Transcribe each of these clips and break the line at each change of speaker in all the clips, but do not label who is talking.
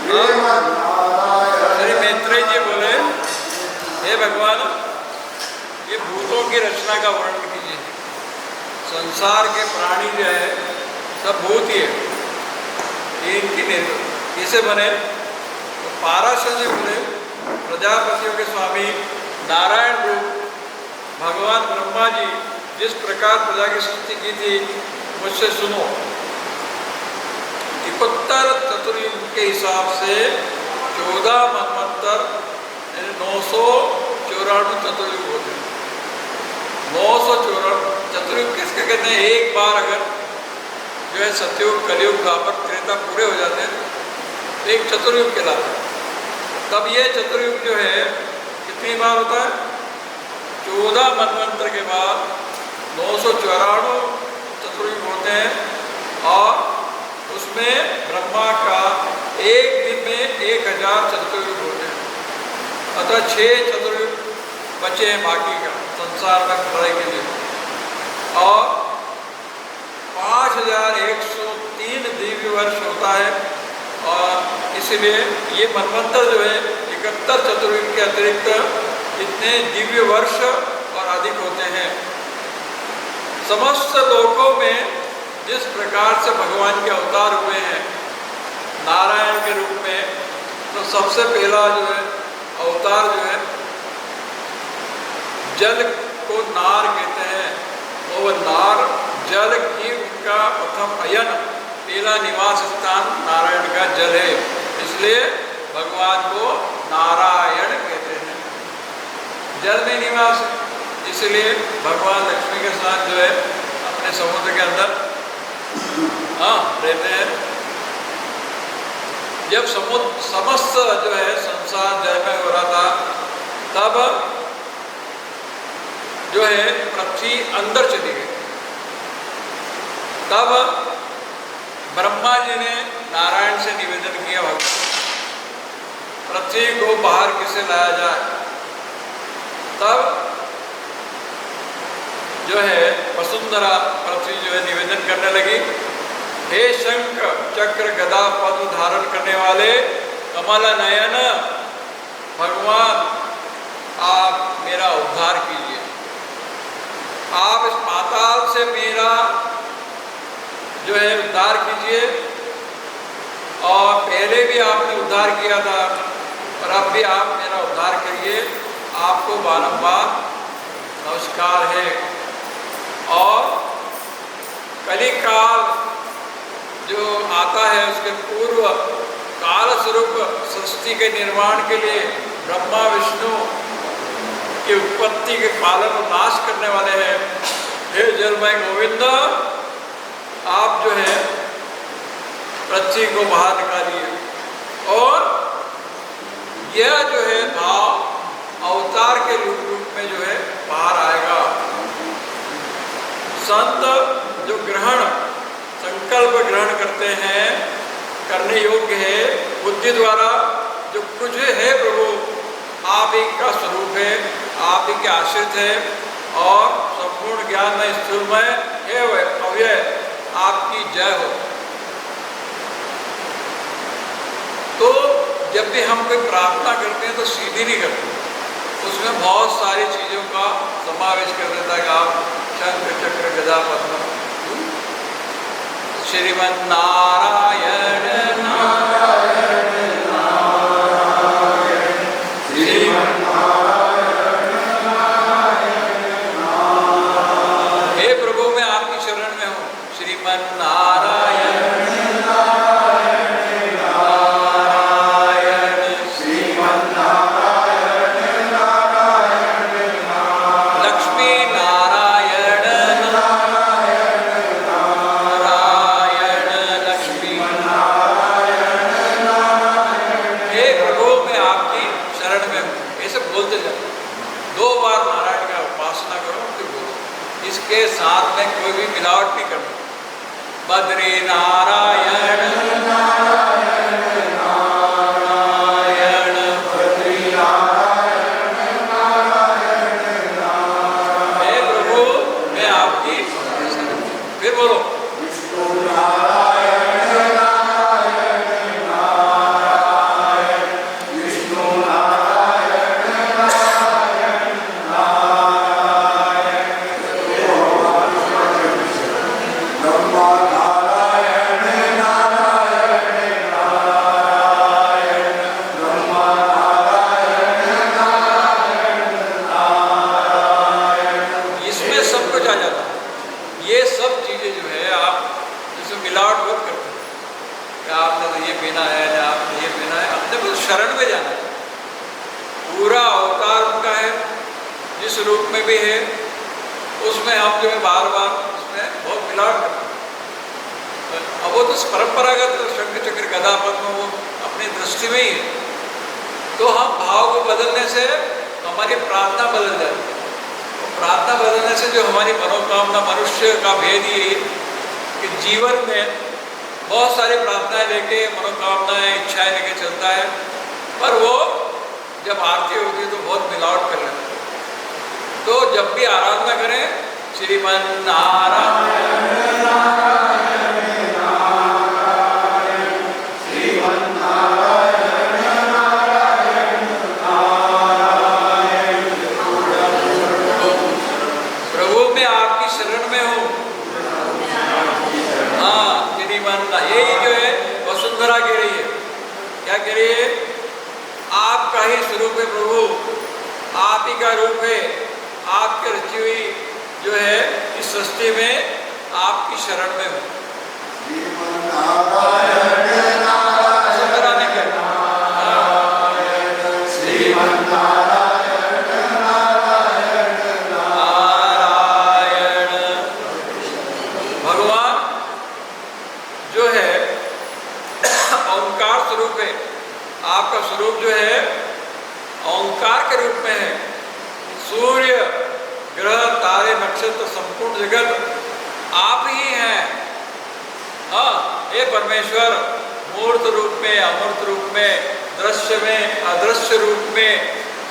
श्री मैत्रेय जी बोले, हे भगवान, ये भूतों की रचना का वर्णन कीजिए। संसार के प्राणी जो है सब भूत ही है, इनकी कैसे बने? तो पाराशर जी बोले, प्रजापतियों के स्वामी नारायण रूप भगवान ब्रह्मा जी जिस प्रकार प्रजा की सृष्टि की थी, मुझसे सुनो। 71 चतुर्युग के हिसाब से 14 मनवंतर 994 चतुर्युग होते हैं। 994 चतुर्युग किसके कहते हैं? एक बार अगर जो है सतयुग, कलयुग, द्वापर, त्रेता पूरे हो जाते हैं तो एक चतुर्युग कहलाता है। तब ये चतुर्युग जो है कितनी बार होता है? 14 मनवंतर के बाद 994 चतुर्युग होते हैं और उसमें ब्रह्मा का एक दिन में 1000 चतुर्युग होते हैं। अतः 6 चतुर्युग बचे हैं बाकी का संसार में प्रलय के लिए, और 5103 दिव्य वर्ष होता है। और इसीलिए ये मनवंतर जो है 71 चतुर्युग के अतिरिक्त इतने दिव्य वर्ष और अधिक होते हैं। समस्त लोकों में जिस प्रकार से भगवान के अवतार हुए हैं नारायण के रूप में, तो सबसे पहला जो है अवतार जो है जल को नार कहते हैं, और वह नार जल की उनका प्रथम अयन, पहला निवास स्थान नारायण का जल है, इसलिए भगवान को नारायण कहते हैं। जल में निवास, इसलिए भगवान लक्ष्मी के साथ जो है अपने समुद्र के अंदर रहते हैं। जब समस्त जो है संसार जयमय हो रहा था, तब जो है पृथ्वी अंदर चली गई। तब ब्रह्मा जी ने नारायण से निवेदन किया, भगवान पृथ्वी को बाहर कैसे लाया जाए। तब जो है वसुंधरा पृथ्वी जो है निवेदन करने लगी, हे शंख चक्र गदा पद्म धारण करने वाले कमल नयन भगवान, आप मेरा उद्धार कीजिए। आप इस पाताल से मेरा जो है उद्धार कीजिए, और पहले भी आपने उद्धार किया था और अब भी आप मेरा उद्धार करिए। आपको बारंबार नमस्कार है। और कलिकाल जो आता है उसके पूर्व काल स्वरूप सृष्टि के निर्माण के लिए ब्रह्मा विष्णु की उत्पत्ति के पालन और नाश करने वाले हैं। हे जलमय गोविंद, आप जो है पृथ्वी को बाहर निकालिए। और यह जो है भाव अवतार के रूप में जो है बाहर आएगा। संत जो ग्रहण संकल्प ग्रहण करते हैं, करने योग्य है, बुद्धि द्वारा जो कुछ है प्रभु आप ही का स्वरूप है, आप ही के आश्रित है, और संपूर्ण ज्ञान में स्थूलमय है अव्यय, आपकी जय हो। तो जब भी हम कोई प्रार्थना करते हैं तो सीधी नहीं करते, उसमें बहुत सारी चीज़ों का समावेश कर देता है। आप शंख चक्र गदा पद्म, श्रीमन नारायण नारायण नारायण, श्रीमन नारायण नारायण नारायण। हे प्रभु, मैं आपकी शरण में हूँ। श्रीमन नारायण के साथ में कोई भी मिलावट नहीं करना। बद्री नारायण नारायण नारायण, बद्री नारायण नारायण नारायण। हे प्रभु, मैं आपकी, फिर बोलो, विष्णु नारायण नारायण नारायण। चीज़ें जो है आप जैसे मिलावट बहुत करते हैं कि आपने तो ये पीना है या आपने ये पीना है, अपने को शरण में जाना है। पूरा अवतार उनका है, जिस रूप में भी है उसमें हम जो है बार बार उसमें बहुत मिलावट करते हैं। अब वो तो परंपरागत शंख चक्र गदा पद्म वो अपनी दृष्टि में ही है, तो हम भाव को बदलने से हमारी प्रार्थना बदल जाती है। प्रार्थना बदलने से जो हमारी मनोकामना, मनुष्य का भेद ये है कि जीवन में बहुत सारी प्रार्थनाएं लेके, मनोकामनाएं, इच्छाएं लेके चलता है, पर वो जब आरती होती है तो बहुत मिलावट कर लेते हैं। तो जब भी आराधना करें, श्रीमन नारायण कह रही है, आपका ही स्वरूप है प्रभु, आप ही का रूप है, आपकी रची हुई जो है इस सृष्टि में आपकी शरण में हूँ। वसुंधरा ने क्या भगवान जो है ओंकार स्वरूप है, आपका स्वरूप जो है ओंकार के रूप में है। सूर्य, ग्रह, तारे, नक्षत्र, संपूर्ण जगत आप ही हैं। हाँ, हे परमेश्वर, मूर्त रूप में, अमूर्त रूप में, दृश्य में, अदृश्य रूप में,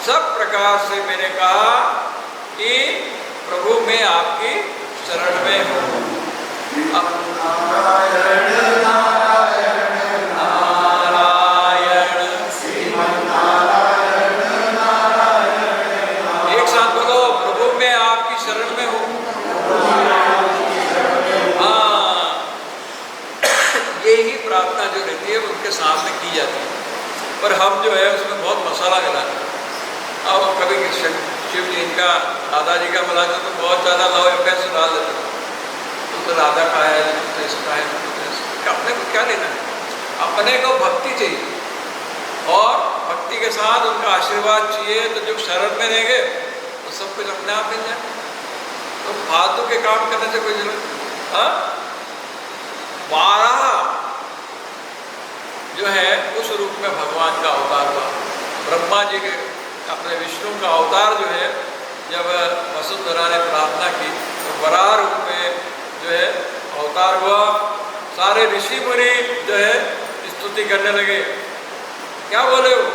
सब प्रकार से मैंने कहा कि प्रभु मैं आपकी शरण में हूँ। प्रार्थना जो रहती है उनके सामने की जाती है, पर हम जो है उसमें बहुत मसाला मिलाते हैं। अब कभी शिव जी इनका दादाजी का मिलाते तो बहुत ज़्यादा लव अफेयर से डाल देते तो राधा का है, तो इसका है, अपने को क्या लेना है? अपने को भक्ति चाहिए और भक्ति के साथ उनका आशीर्वाद चाहिए, तो जो शरण में रहेंगे तो सब कुछ अपने आप मिल जाए। तो फालतू के काम करने से कोई जरूरत। हाँ, 12 जो है उस रूप में भगवान का अवतार हुआ। ब्रह्मा जी के अपने विष्णु का अवतार जो है, जब वसुंधरा ने प्रार्थना की तो वराह रूप में जो है अवतार हुआ। सारे ऋषि मुनि जो है स्तुति करने लगे। क्या बोले वो?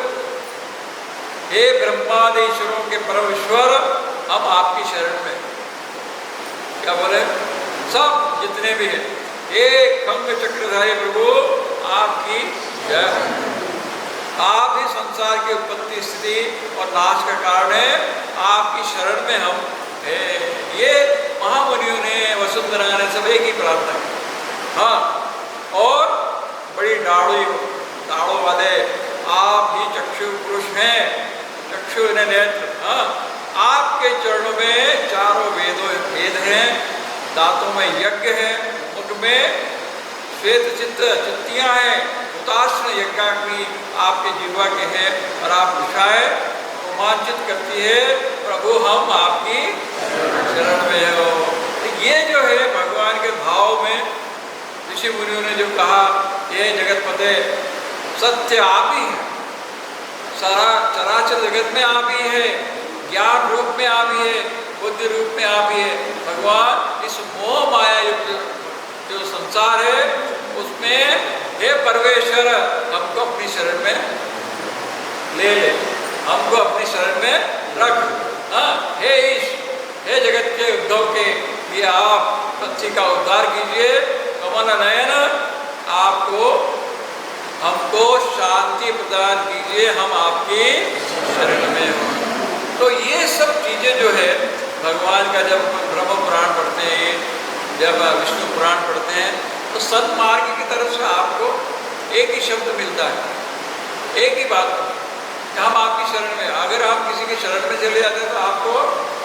हे ब्रह्मादेश्वरों के परमेश्वर, हम आपकी शरण में। क्या बोले? सब जितने भी हैं, एक खंग चक्रधारी प्रभु आपकी जय। आप ही संसार की उत्पत्ति, स्थिति और नाश का कारण है, आपकी शरण में हम हैं। ये महामुनियों ने, वसुंधरा ने सब एक ही प्रार्थना की। हाँ, और बड़ी दाढ़ों वाले आप ही चक्षु पुरुष हैं, चक्षु ने नेत्र। हाँ, आपके चरणों में चारों वेद हैं, दांतों में यज्ञ है, मुख में श्वेत चित्तियाँ हैं, हुताश्न यज्ञाग्नि आपके जीवा के हैं, और आप उषाएं रोमांचित करती है, प्रभु हम आपकी शरण में हो। ये जो है भगवान के भाव में ऋषि मुनियों ने जो कहा, ये जगतपते सत्य आप ही है, सारा चराचर जगत में आप ही है, ज्ञान रूप में आप ही है, बुद्धि रूप में आप ही है। भगवान इस मोह माया युक्त जो संसार है उसमें हे परमेश्वर हमको अपनी शरण में ले ले, हमको अपनी शरण में रख। हाँ, हे ईश, हे जगत के उद्धव के, ये आप पक्षी का उद्धार कीजिए, कमल नयन आपको हमको शांति प्रदान कीजिए, हम आपकी शरण में हो। तो ये सब चीज़ें जो है भगवान का, जब ब्रह्म पुराण पढ़ते हैं, जब विष्णु पुराण पढ़ते हैं, तो सन्मार्ग की तरफ से आपको एक ही शब्द मिलता है, एक ही बात कि हम आपकी शरण में। अगर आप किसी की शरण में चले जाते हैं तो आपको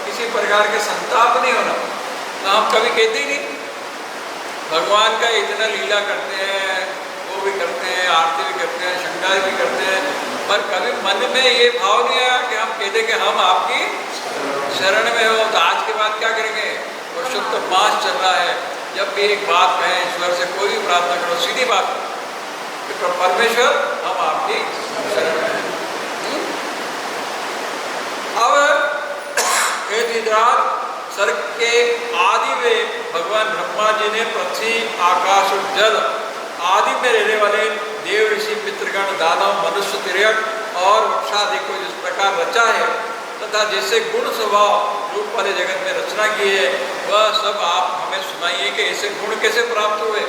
किसी प्रकार के संताप नहीं होना, तो हम कभी कहते ही नहीं भगवान का इतना लीला करते हैं, वो भी करते हैं, आरती भी करते हैं, श्रृंगार भी करते हैं, पर कभी मन में ये भाव नहीं आया कि हम कहते कि हम आपकी शरण में हो। तो आज के बाद क्या करेंगे? वर्षों तो मास चल रहा है, जब भी एक बात कहें ईश्वर से, कोई भी प्रार्थना करो, सीधी बात कि परमेश्वर हम आपकी शरण में हैं। अब सर्ग के आदि में भगवान ब्रह्मा जी ने पृथ्वी, आकाश और जल आदि में रहने वाले देव, ऋषि, पितृगण, दानव, मनुष्य, तिर्यक और वृक्षादि को जिस प्रकार रचा है तथा जैसे गुण स्वभाव रूप वाले जगत में रचना की है, वह सब आप हमें सुनाइए कि ऐसे गुण कैसे प्राप्त हुए।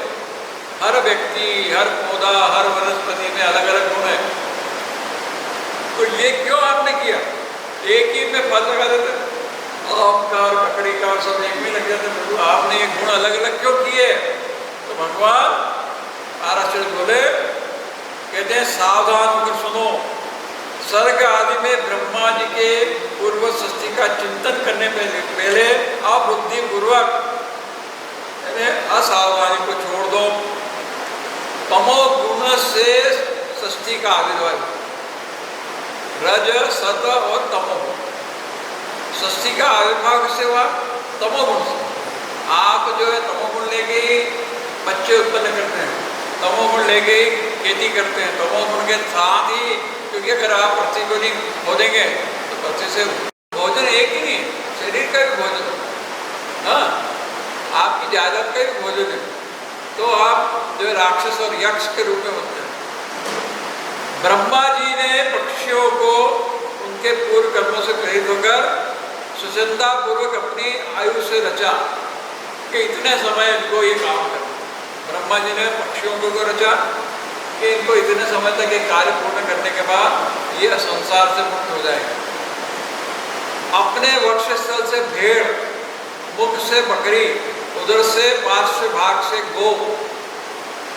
हर व्यक्ति, हर पौधा, हर वनस्पति में अलग अलग गुण है, तो ये क्यों आपने किया? एक ही में फल लगा देते, आम का और ककड़ी का और सब एक में लग जाते, प्रभु आपने ये गुण अलग अलग क्यों किए? तो भगवान आचार्य बोले, कहते हैं सावधान होकर सुनो, सर्ग आदि में ब्रह्मा जी के पूर्व सृष्टि का चिंतन करने पहले अबुद्धि पूर्वक असावधानी को छोड़ दो। तमो गुण से सृष्टि का आविर्भाव, रज, सत और तमो, सृष्टि का आविर्भाव किससे हुआ? तमोगुण से। आप जो है तमोगुण लेके बच्चे उत्पन्न करते हैं, तमोगुण लेके खेती करते हैं, तमोगुण के साथ ही, क्योंकि अगर आप पृथ्वी को नहीं खोदेंगे तो पृथ्वी से भोजन एक ही नहीं है, शरीर का भी भोजन, हाँ आपकी जायदाद का भी भोजन है, तो आप जो राक्षस और यक्ष के रूप में बनते हैं। ब्रह्मा जी ने पक्षियों को उनके पूर्व कर्मों से प्रेरित होकर सुचंदा पूर्वक अपनी आयु से रचा कि इतने समय इनको ये काम करना। ब्रह्मा जी ने पक्षियों को रचा कि इनको इतने समय तक ये कार्य पूर्ण करने के बाद ये संसार से मुक्त हो जाएगा। अपने वक्षस्थल से भेड़, मुख से बकरी, उधर से पार्श्व भाग से गो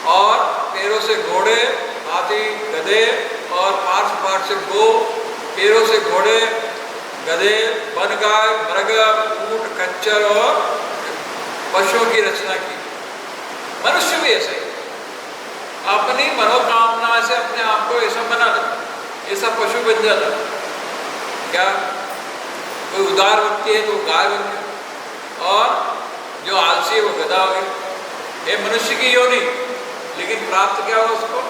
और पैरों से घोड़े, हाथी, गधे और पार्श्व भाग से गो, पैरों से घोड़े, गधे, बनगाय, मृग, ऊंट, खच्चर और पशुओं की रचना की। मनुष्य भी ऐसे ही अपनी मनोकामना से अपने आप को ऐसा बना देता, ऐसा पशु बन जाता। क्या कोई उदार व्यक्ति है तो गाय बन गया, और जो आलसी है वो गधा हो गया। ये मनुष्य की योनि, लेकिन प्राप्त क्या हुआ उसको?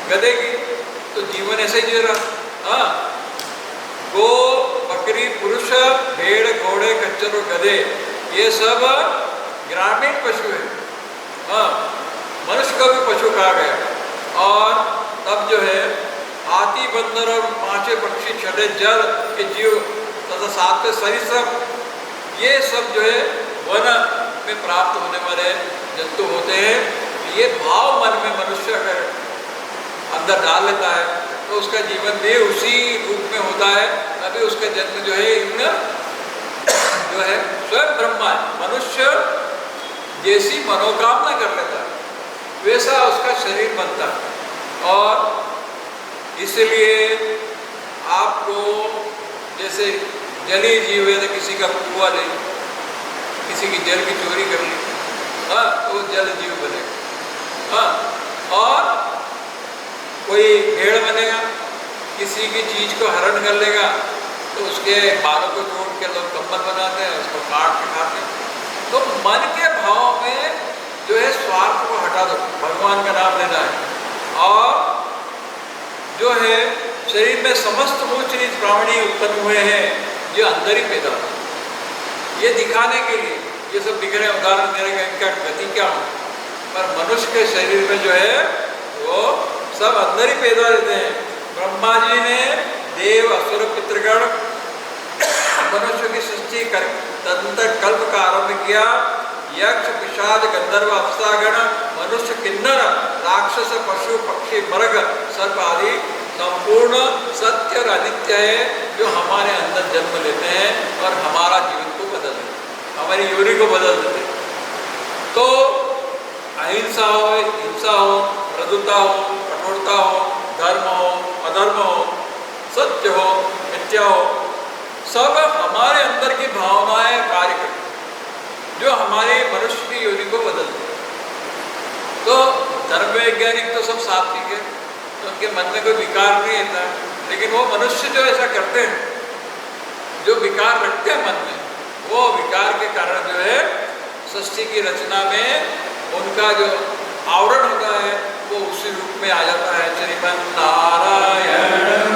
गधे की। तो जीवन ऐसे ही जी रहा। हाँ, गो, बकरी, पुरुष, भेड़, घोड़े, खच्चर और गधे, ये सब ग्रामीण पशु है। हाँ, मनुष्य को भी पशु कहा गया। और तब जो है हाथी, बंदर और पांचवें पक्षी, छठे जल के जीव तथा सातवें सरीसृप, ये सब जो है वन में प्राप्त होने वाले जंतु होते हैं। ये भाव मन में मनुष्य अगर अंदर डाल लेता है तो उसका जीवन भी उसी रूप में होता है। अभी उसका जन्म जो है इन जो है स्वयं ब्रह्मा है। मनुष्य जैसी मनोकामना कर लेता है वैसा उसका शरीर बनता है। और इसलिए आपको जैसे जली जीव है तो किसी का कुआं ले, किसी की जल की चोरी कर ली, हाँ, तो जल जीव बनेगा। हाँ, और कोई भेड़ बनेगा, किसी की चीज को हरण कर लेगा तो उसके बालों को तोड़ के लोग कंबल बनाते हैं, उसको काट के खाते हैं। तो मन के भाव में जो है स्वार्थ को हटा दो, भगवान का नाम लेना है। और जो है शरीर में समस्त ऊंच नीच प्राणी उत्पन्न हुए हैं, ये अंदर ही पैदा होता है। ये दिखाने के लिए ये सब दिख रहे हैं, उदाहरण दे रहे हैं इनका गति क्या हो, पर मनुष्य के शरीर में जो है वो सब अंदर ही पैदा रहते हैं। ब्रह्मा जी ने देव, असुर, पितृगण, मनुष्य की सृष्टि कर तदनंतर कल्प का आरंभ किया। यक्ष, पिशाच, गंधर्व, अप्सरागण, मनुष्य, किन्नर, राक्षस, पशु, पक्षी, मृग, सर्प आदि संपूर्ण सत्य और अनित्य है, जो हमारे अंदर जन्म लेते हैं और हमारा जीवन को बदल देते हैं, हमारी योनि को बदल देते हैं। तो अहिंसा हो, हिंसा हो, मृदुता हो, कठोरता हो, धर्म हो, अधर्म हो, सत्य हो, मिथ्या हो, सब हमारे अंदर की भावनाएं कार्य करती हैं जो हमारे मनुष्य की योनि को बदलती है। वैज्ञानिक तो सब सात्विक है, तो उनके मन में कोई विकार नहीं रहता, लेकिन वो मनुष्य जो ऐसा करते हैं, जो विकार रखते हैं मन में, वो विकार के कारण जो है सृष्टि की रचना में उनका जो आवरण होता है वो उसी रूप में आ जाता है। श्रीमन नारायण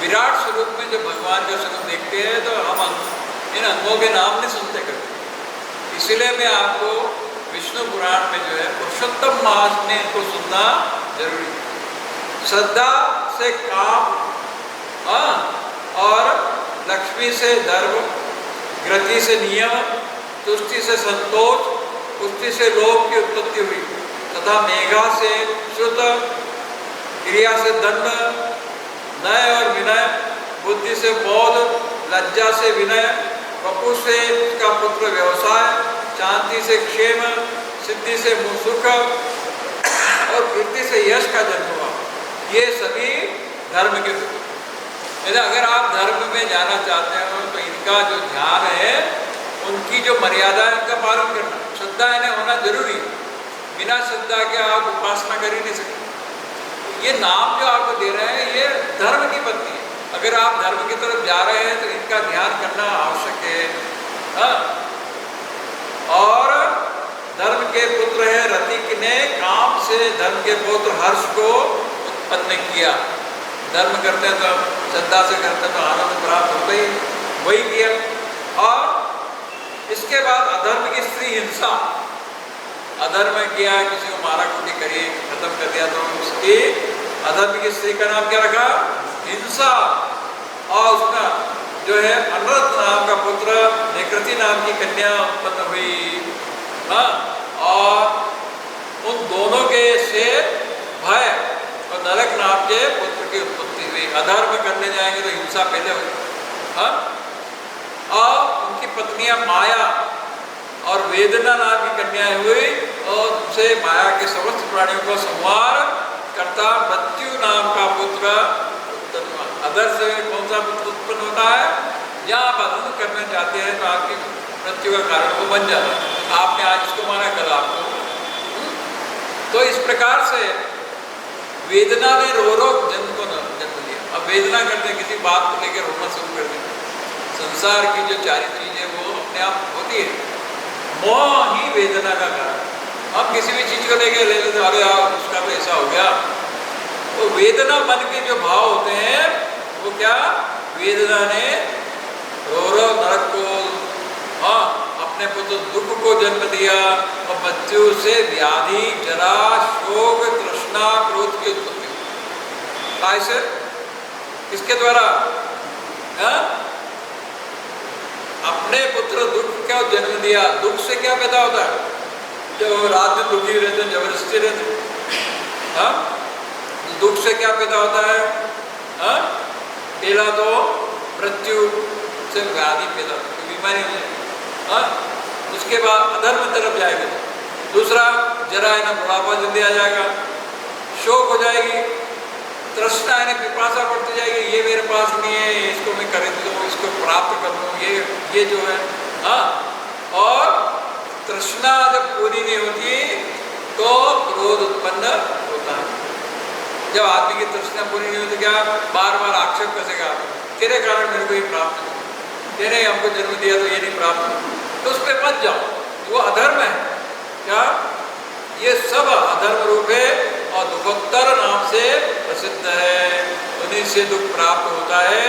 विराट स्वरूप में जब भगवान का स्वरूप देखते हैं तो हम इन अंगों के नाम नहीं सुनते कभी। इसीलिए मैं आपको विष्णु पुराण में जो है पुरुषोत्तम मास में इनको सुनना जरूरी है। श्रद्धा से काम, और लक्ष्मी से धर्म, गति से नियम, तुष्टि से संतोष, पुष्टि से लोभ की उत्पत्ति हुई, तथा मेघा से श्रुत, क्रिया से दंड, नय और विनय, बुद्धि से बोध, लज्जा से विनय, वपु से उसका पुत्र व्यवसाय, शांति से क्षेम, सिद्धि से सुख और कीर्ति से यश का जन्म हुआ। ये सभी धर्म के पुत्र। यदि अगर आप धर्म में जाना चाहते हो तो इनका जो ध्यान है, उनकी जो मर्यादा है उनका पालन करना, श्रद्धा इन्हें होना जरूरी है। बिना श्रद्धा के आप उपासना कर ही नहीं सकते। ये नाम जो आपको दे रहे हैं ये धर्म की पत्नी है। अगर आप धर्म की तरफ जा रहे हैं तो इनका ध्यान करना आवश्यक है। और धर्म के पुत्र है रतिक ने काम से धर्म के पुत्र हर्ष को उत्पन्न किया। धर्म करते हैं तो श्रद्धा से करते हैं तो आनंद प्राप्त होता ही, वही किया। और इसके बाद अधर्म की स्त्री हिंसा, अधर्म किया, किसी को मारा कुटी करी, खत्म कर दिया, तो उसकी अधर्म की स्त्री का नाम क्या रखा? हिंसा। और उसका जो है अनुरत नाम का पुत्र निकृति नाम की कन्या उत्पन्न हुई। और उन दोनों के से भय और नरक नाम के पुत्र की उत्पत्ति हुई। अधर्म करने जाएंगे तो हिंसा पहले हुई। और उनकी पत्नियां माया और वेदना नाम की कन्याएं हुई, और उनसे माया के समस्त प्राणियों को संहार करता मृत्यु नाम का पुत्र उत्पन्न हुआ। अधर से कौन सा पुत्र उत्पन्न होता है? जहाँ आप अधर्म करना चाहते हैं तो आपकी मृत्यु का कारण वो बन जाता है। आपने आज इसको माना, कल आपको। तो इस प्रकार से वेदना ने रो रो जन्म को जन्म दिया। अब वेदना करते हैं, किसी बात को लेकर रोना शुरू कर देते। संसार की जो चार चीजें वो अपने आप होती है। मोह ही वेदना का कारण। हम किसी भी चीज को लेके ले लेते, अरे यार उसका तो ऐसा हो गया। तो वेदना मन के जो भाव होते हैं वो क्या? वेदना ने रो रो नरक को, अपने पुत्र दुख को जन्म दिया, और मृत्यु से व्याधि, जरा, शोक, तृष्णा, क्रोध की उत्पत्ति। ऐसे किसके द्वारा? अपने पुत्र दुख का जन्म दिया। दुख से क्या पैदा होता है? जो रात में दुखी रहते हैं, जबरदस्ती रहते हैं। दुख से क्या पैदा होता है? पहला तो मृत्यु से व्याधि पैदा, बीमारी हो जाएगी। उसके बाद अधर्म तरफ जाएगा। दूसरा जरा है ना, बुढ़ापा जल्दी आ जाएगा। शोक हो जाएगी, तृष्णा है ना, पिपासा बढ़ती जाएगी। ये मेरे पास नहीं है, इसको मैं खरीद लूँ, इसको प्राप्त कर लूँ, ये जो है। और तृष्णा जब पूरी नहीं होती तो क्रोध उत्पन्न होता है। जब आदमी की तृष्णा पूरी नहीं होती, क्या बार बार आक्षेप करेगा, तेरे कारण मेरे को ये प्राप्त नहीं, तेने हमको जन्म दिया तो ये नहीं प्राप्त, तो उस पर मत जाओ, वो अधर्म है। क्या ये सब अधर्म रूप है और दुखोत्तर नाम से प्रसिद्ध है। उन्हीं से दुख प्राप्त होता है।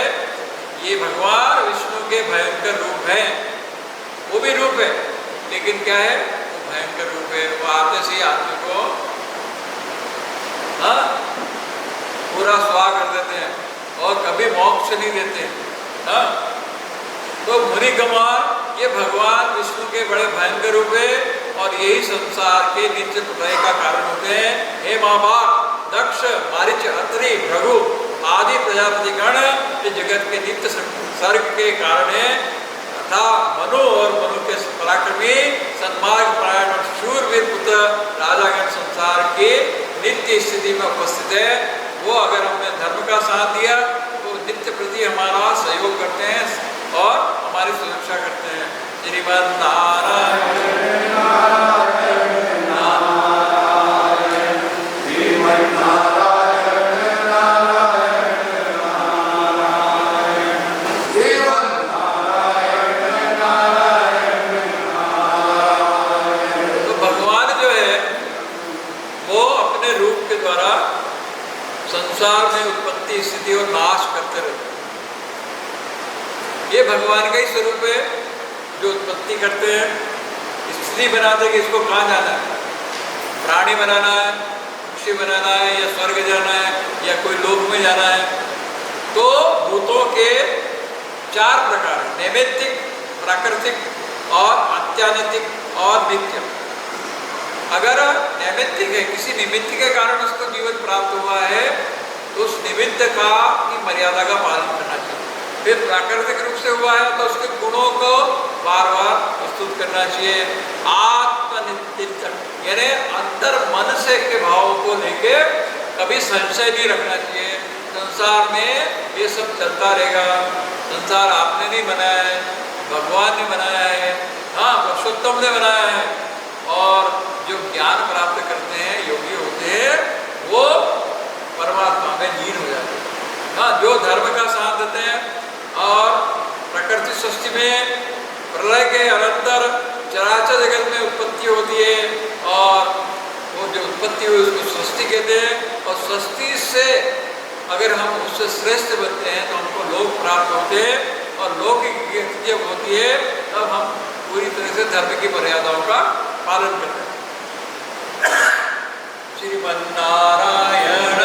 ये भगवान विष्णु के भयंकर रूप हैं। वो भी रूप है, लेकिन क्या है? वो भयंकर रूप है। वो आते से ही आदमी को पूरा स्वाह कर देते हैं और कभी मोक्ष नहीं देते हैं। तो मुनि कुमार, ये भगवान विष्णु के बड़े भयंकर रूप है और यही संसार के नित्य प्रलय का कारण होते हैं। हे महाभाग, दक्ष, मारीच, अत्रि, भृगु आदि प्रजापति गण ये जगत के नित्य सर्ग के कारण है, तथा मनु और मनु के पराक्रमी सन्मार्ग परायण और शूरवीर पुत्र राजागण संसार के नित्य स्थिति में उपस्थित है। वो अगर हमने धर्म का साथ दिया तो नित्य प्रति हमारा सहयोग करते हैं और हमारी सुरक्षा करते हैं। श्रीमन नारायण नारायण नारायण श्रीमन नारायण संसार में उत्पत्ति स्थिति और नाश करते रहते हैं। ये भगवान का ही स्वरूप है जो उत्पत्ति करते हैं, स्थिति बनाते कि इसको कहाँ जाना है, प्राणी बनाना है, पक्षी बनाना है, या स्वर्ग जाना है, या कोई लोक में जाना है। तो भूतों के 4 प्रकार हैं, नैमित्तिक, प्राकृतिक और आत्यानितिक और नित्य। अगर नैमित्तिक है, किसी निमित्त के कारण उसको जीवन प्राप्त हुआ है, तो उस निमित्त का की मर्यादा का पालन करना चाहिए। फिर प्राकृतिक रूप से हुआ है तो उसके गुणों को बार बार प्रस्तुत करना चाहिए। आत्मनित्य यानी अंतर मन से के भावों को लेके कभी संशय नहीं रखना चाहिए। संसार में ये सब चलता रहेगा, संसार आपने नहीं बनाया है, भगवान ने बनाया है, हाँ पुरुषोत्तम ने बनाया है। और जो ज्ञान प्राप्त करते हैं, योगी होते हैं, वो परमात्मा में लीन हो जाते हैं। हाँ, जो धर्म का साथ देते हैं और प्रकृति सृष्टि में प्रलय के अनंतर चराचर जगत में उत्पत्ति होती है, और वो जो उत्पत्ति हुई उसको सृष्टि कहते हैं। और सृष्टि से अगर हम उससे श्रेष्ठ बनते हैं तो हमको लोक प्राप्त होते हैं, और लोक की जब होती है तब हम पूरी तरह से धर्म की मर्यादाओं का पालन करते हैं। श्रीमन्नारायण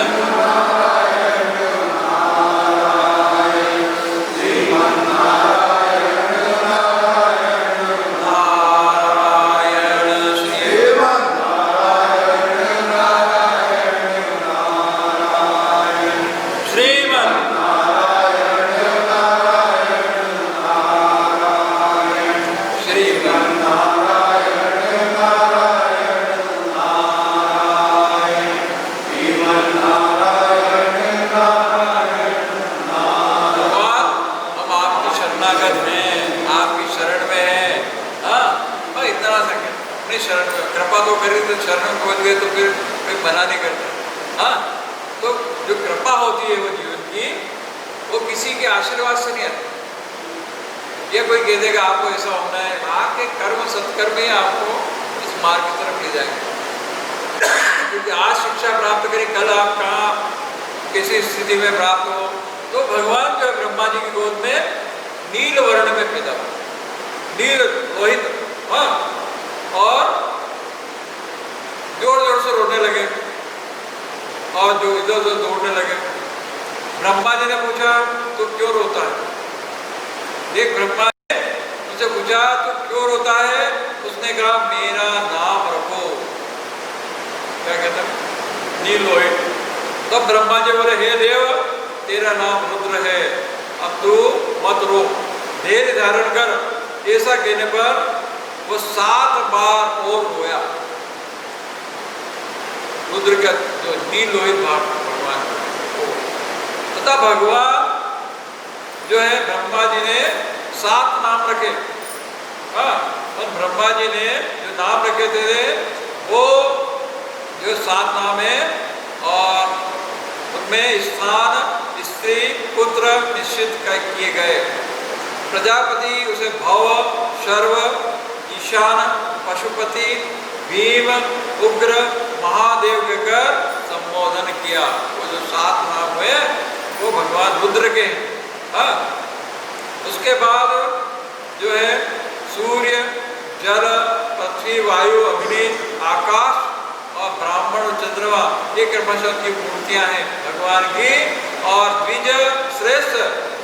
शरण पहुंच गए तो फिर कोई मना नहीं करता। हाँ, तो जो कृपा होती है वो जीवन की, वो किसी के आशीर्वाद से नहीं आती। ये कोई कह देगा आपको ऐसा होना है, आपके कर्म सत्कर्म ही आपको इस मार्ग की तरफ ले जाएंगे। क्योंकि आज शिक्षा प्राप्त करें, कल आप कहाँ किसी स्थिति में प्राप्त हो। तो भगवान जो है ब्रह्मा जी की गोद में नील वर्ण में पैदा हुआ, नील लोहित। हाँ, और जोर जोर से रोने लगे और जो इधर उधर दौड़ने लगे। ब्रह्मा जी ने पूछा तो क्यों रोता है। एक ब्रह्मा ने उनसे पूछा तो क्यों रोता है। उसने कहा मेरा नाम रखो। क्या कहते हैं, नील लोहित। तब ब्रह्मा जी बोले हे देव, तेरा नाम रुद्र है, अब तू मत रो, धैर्य धारण कर। ऐसा कहने पर वो 7 बार और रोया। रुद्र का जो नील लोहित भगवान तथा भगवान जो है ब्रह्मा जी ने 7 नाम रखे। हाँ, और ब्रह्मा जी ने जो नाम रखे थे वो जो 7 नाम है, और उनमें स्थान, स्त्री, पुत्र निश्चित किए गए। प्रजापति उसे भव, शर्व, ईशान, पशुपति, भीम, उग्र, महादेव के कर संबोधन किया। वो जो 7 नाम हुए वो भगवान रुद्र के हैं। हाँ, उसके बाद जो है सूर्य, जल, पृथ्वी, वायु, अग्नि, आकाश और ब्राह्मण और चंद्रमा, ये क्रमशः की मूर्तियां हैं भगवान की। और द्विज श्रेष्ठ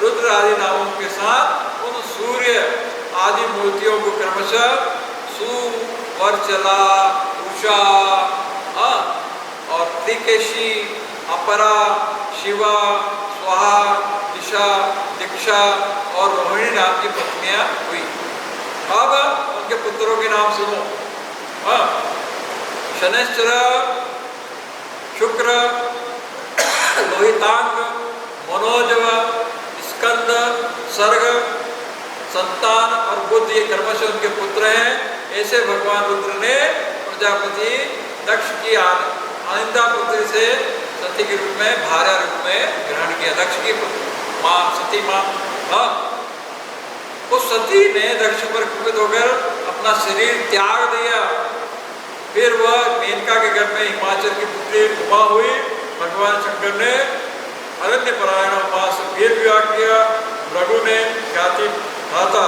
रुद्र आदि नामों के साथ उन सूर्य आदि मूर्तियों को क्रमशः सु, वर्चला, उषा, और त्रिकेशी, अपरा, शिवा, स्वाहा, दिशा, दीक्षा और रोहिणी नाम की पत्नियां हुई। अब उनके पुत्रों के नाम सुनो। शनिश्चर, शुक्र, लोहितांग, मनोजव, स्कंद, सर्ग, संतान और बुद्ध, ये क्रमशः उनके पुत्र हैं। ऐसे भगवान रुद्र ने प्रजापति दक्ष की आनंदा पुत्री से सती के रूप में, भार्या रूप में ग्रहण किया। दक्ष की माँ सती माँ। हाँ, उस सती ने दक्ष पर कुपित होकर अपना शरीर त्याग दिया। फिर वह मेनका के घर में हिमाचल की पुत्री उमा हुई भगवान शंकर ने अरण्य परायण मास फिर विवाह किया। भृगु ने ख्याति धाता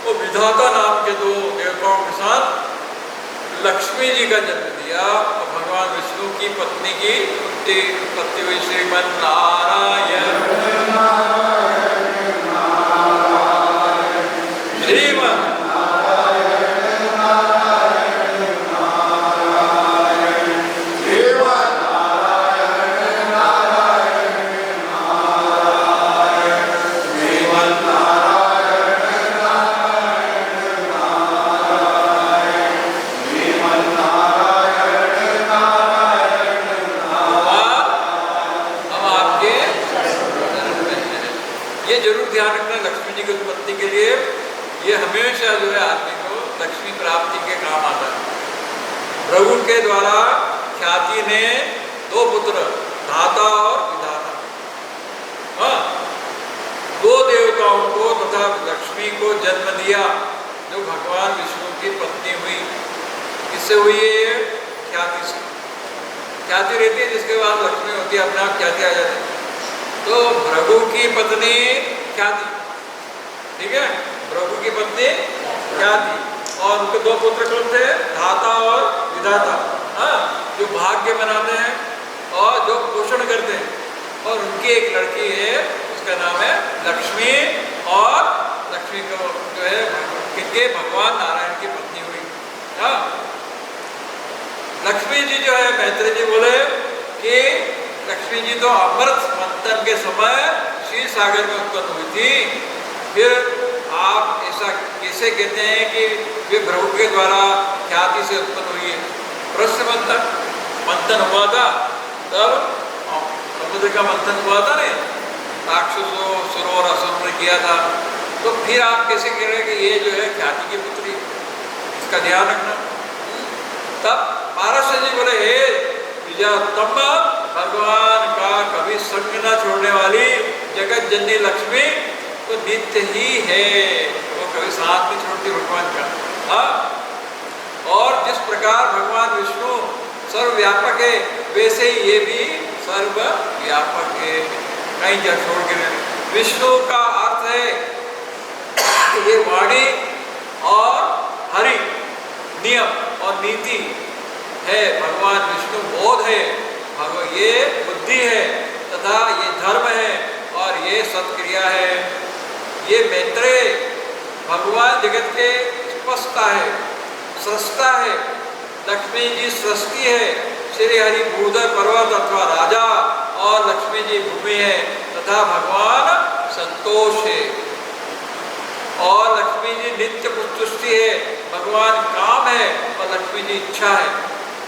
वो विधाता नाम के दो देवताओं के साथ लक्ष्मी जी का जन्म दिया और भगवान विष्णु की पत्नी की उत्पत्ति हुई। श्रीमन नारायण श्रीमन ध्यान रखना लक्ष्मी जी की उत्पत्ति के लिए ये हमेशा जो है आदमी को लक्ष्मी प्राप्ति के काम आता है। भृगु के द्वारा ख्याति ने दो पुत्र धाता और विधाता, हाँ, दो देवताओं को तथा लक्ष्मी को जन्म दिया जो भगवान विष्णु की पत्नी हुई। किससे हुई है? ख्याति से। ख्याति रहती है जिसके बाद लक्ष्मी होती है, अपने आप ख्याति आ जाती है। तो भृगु की पत्नी ख्याति, ठीक है, भृगु की पत्नी ख्याति और उनके दो पुत्र कौन थे? धाता और विधाता, हाँ, जो भाग्य बनाते हैं और जो पोषण करते हैं। और उनकी एक लड़की है, उसका नाम है लक्ष्मी, और लक्ष्मी को जो है किनके? भगवान नारायण की पत्नी हुई। हाँ, लक्ष्मी जी जो है मैत्रेय जी बोले कि लक्ष्मी जी तो अमृत मंथन के समय क्षीर सागर में उत्पन्न हुई थी। फिर आप ऐसा कैसे कहते हैं कि वे भृगु के द्वारा ख्याति से उत्पन्न हुई है? प्रश्न मंथन हुआ था, तब समुद्र का मंथन हुआ था नहीं, राक्षसों सुरों और असुरों ने किया था। तो फिर आप कैसे कह रहे हैं कि ये जो है ख्याति की पुत्री? इसका ध्यान रखना। तब पारस जी बोले, हे विजयोत्तम, भगवान का कभी संग न छोड़ने वाली जगत जननी लक्ष्मी तो नित्य ही है, वो कभी साथ नहीं छोड़ती भगवान का। हाँ, और जिस प्रकार भगवान विष्णु सर्वव्यापक है वैसे ही ये भी सर्वव्यापक है, कहीं जा छोड़ के नहीं। विष्णु का अर्थ है ये वाणी और हरि, नियम और नीति है। भगवान विष्णु बोध है, भगवान ये बुद्धि है तथा ये धर्म है और ये सत्क्रिया है। ये मैत्रेय भगवान जगत के स्पष्टता है, सृष्टा है। लक्ष्मी जी सृष्टि है, श्री हरि भूधर पर्वत अथवा राजा, और लक्ष्मी जी भूमि है तथा भगवान संतोष है। और लक्ष्मी जी नित्य पुष्टि है, भगवान काम है और लक्ष्मी जी इच्छा है।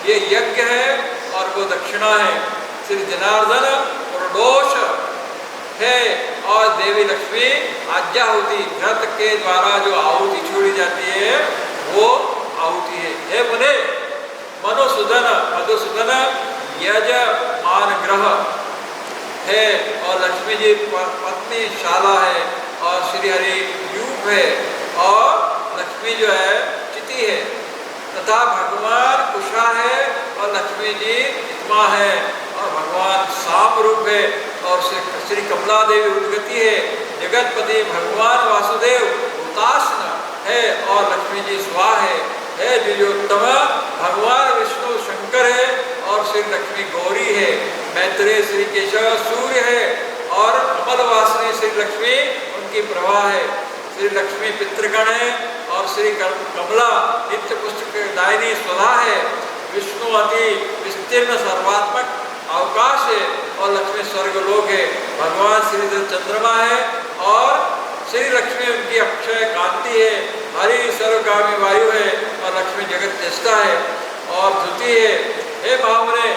ये यज्ञ है और वो दक्षिणा है। श्री जनार्दन प्रदोष है और देवी लक्ष्मी आज्ञाहुति, व्रत के द्वारा जो आहुति छोड़ी जाती है वो आहुति है। हे मुने, मनुसूदन मधुसूदन यजमान ग्रह है और लक्ष्मी जी पत्नी शाला है और श्री हरि यूप है और लक्ष्मी जो है चिति है तथा भगवान कुशा है और लक्ष्मी जी इत्मा है और भगवान साम रूप है और श्री कमला देवी उद्गति है। जगतपति भगवान वासुदेव हुताशना है और लक्ष्मी जी स्वा है। द्विजोत्तम भगवान विष्णु शंकर है और श्री लक्ष्मी गौरी है। मैत्रेय श्री केशव सूर्य है और कमलवासिनी श्री लक्ष्मी उनकी प्रभा है। श्री लक्ष्मी पितृगण है और श्री कमला नित्य पुस्तकदायिनी स्वधा है। विष्णु अति विस्तीर्ण सर्वात्मक अवकाश है और लक्ष्मी स्वर्गलोक है। भगवान श्रीधर चंद्रमा है और श्री लक्ष्मी उनकी अक्षय कांति है। हरि सर्वगामी वायु है और लक्ष्मी जगत चेष्टा है और धुति है। हे भावने,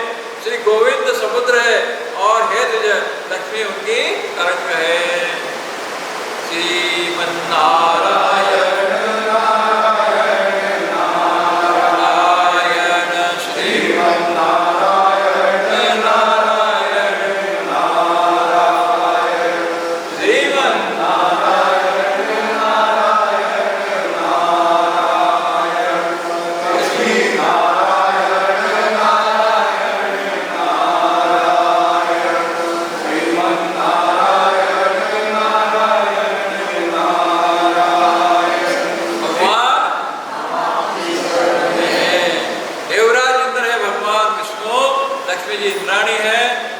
श्री गोविंद समुद्र है और हे द्विज लक्ष्मी उनकी तरंग है। श्रीमन्नारायण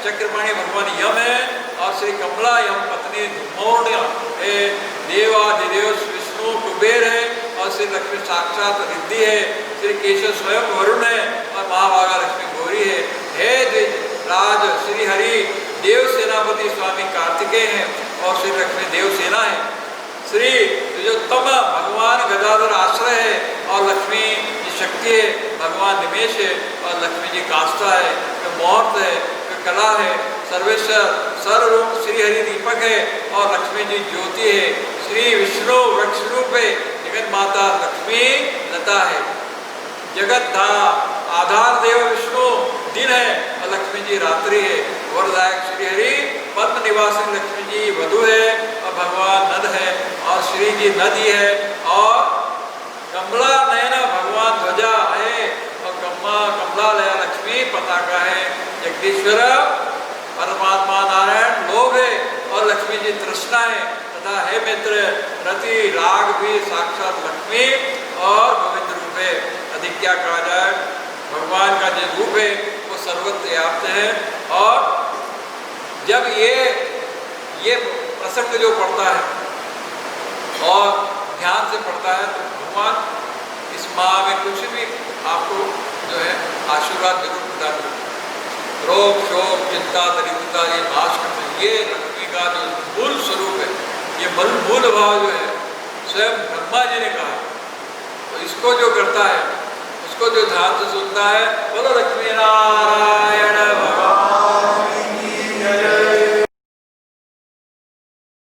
चक्रपाणी भगवान यम है और श्री कमला यम पत्नी धूमौर्ण्य है, देवाधिदेव विष्णु कुबेर है और श्री लक्ष्मी साक्षात रिद्धि है, श्री केशव स्वयं वरुण है और महाभागा लक्ष्मी गौरी है। हे द्विज राज श्री हरि देव सेनापति स्वामी कार्तिकेय हैं और श्री लक्ष्मी देव सेना है। श्री द्विजोत्तम भगवान गदाधर आश्रय है और लक्ष्मी जी शक्ति है, भगवान निमेश है और लक्ष्मी जी काष्ठा है, वे मुहूर्त है, वे कला है, सर्वेश्वर सर्वरूप श्री हरि दीपक है और लक्ष्मी जी ज्योति है। श्री विष्णु वृक्ष रूप है, जगत माता लक्ष्मी लता है। जगत आधार देव विष्णु दिन है और लक्ष्मी जी रात्रि है। वरदायक श्री हरि पद्म निवासी लक्ष्मी जी वधु है और भगवान नद है और श्री जी नदी है और कमला नयन भगवान ध्वजा है और कमला लया लक्ष्मी पताका है। जगदीश्वर परमात्मा नारायण लोभ है और लक्ष्मी जी तृष्णा है तथा हे मित्र रति राग भी साक्षात लक्ष्मी और गोविंद रूप है। अधिक क्या कहा जाए, भगवान का जो रूप है वो सर्वत्र व्याप्त है। और जब ये प्रसंग जो पढ़ता है और ध्यान से पढ़ता है तो भगवान इस माह में कुछ भी आपको जो है आशीर्वाद जरूर प्रदान करते हैं। रोग शोक चिंता दरिद्रता ये नाश करते हैं। ये लक्ष्मी का जो मूल स्वरूप है, ये मूल भाव जो है स्वयं ब्रह्मा जी ने कहा। तो इसको जो करता है, उसको जो ध्यान से सुनता है, बोलो लक्ष्मी नारायण